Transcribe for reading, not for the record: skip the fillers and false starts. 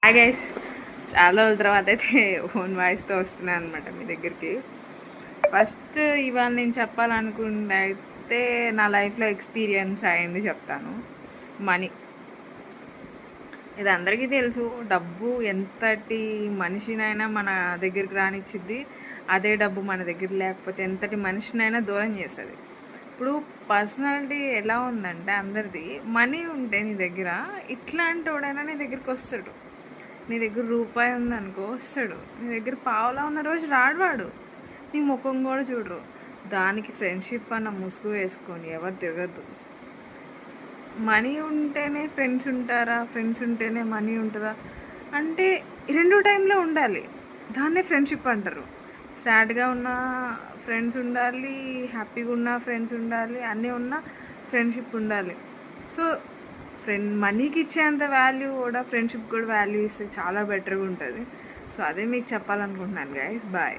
Hi guys, చాలా రోజుల తర్వాత అయితే ఓన్ వాయిస్తో వస్తున్నాను అనమాట మీ దగ్గరికి. ఫస్ట్ ఇవాళ నేను చెప్పాలనుకుంటే అయితే నా లైఫ్లో ఎక్స్పీరియన్స్ అయింది చెప్తాను. మనీ, ఇది అందరికీ తెలుసు. డబ్బు ఎంతటి మనిషినైనా మన దగ్గరికి రానిచ్చిద్ది, అదే డబ్బు మన దగ్గర లేకపోతే ఎంతటి మనిషినైనా దూరం చేస్తుంది. ఇప్పుడు పర్సనాలిటీ ఎలా ఉందంటే అందరిది, మనీ ఉంటే నీ దగ్గర ఇట్లాంటి వాడైనా నీ దగ్గరికి వస్తాడు. నీ దగ్గర రూపాయి ఉందనుకో వస్తాడు, నీ దగ్గర పావులా ఉన్న రోజు రాడు వాడు, నీ ముఖం కూడా చూడరు. దానికి ఫ్రెండ్షిప్ అన్న ముసుగు వేసుకొని ఎవరు తిరగద్దు. మనీ ఉంటేనే ఫ్రెండ్స్ ఉంటారా, ఫ్రెండ్స్ ఉంటేనే మనీ ఉంటుందా అంటే రెండు టైంలో ఉండాలి, దాన్నే ఫ్రెండ్షిప్ అంటారు. సాడ్గా ఉన్న ఫ్రెండ్స్ ఉండాలి, హ్యాపీగా ఉన్న ఫ్రెండ్స్ ఉండాలి, అన్నీ ఉన్న ఫ్రెండ్షిప్ ఉండాలి. సో మనీకి ఇచ్చేంత వాల్యూ కూడా ఫ్రెండ్షిప్ కూడా వాల్యూ ఇస్తే చాలా బెటర్గా ఉంటుంది. సో అదే మీకు చెప్పాలనుకుంటున్నాను గైస్. బాయ్.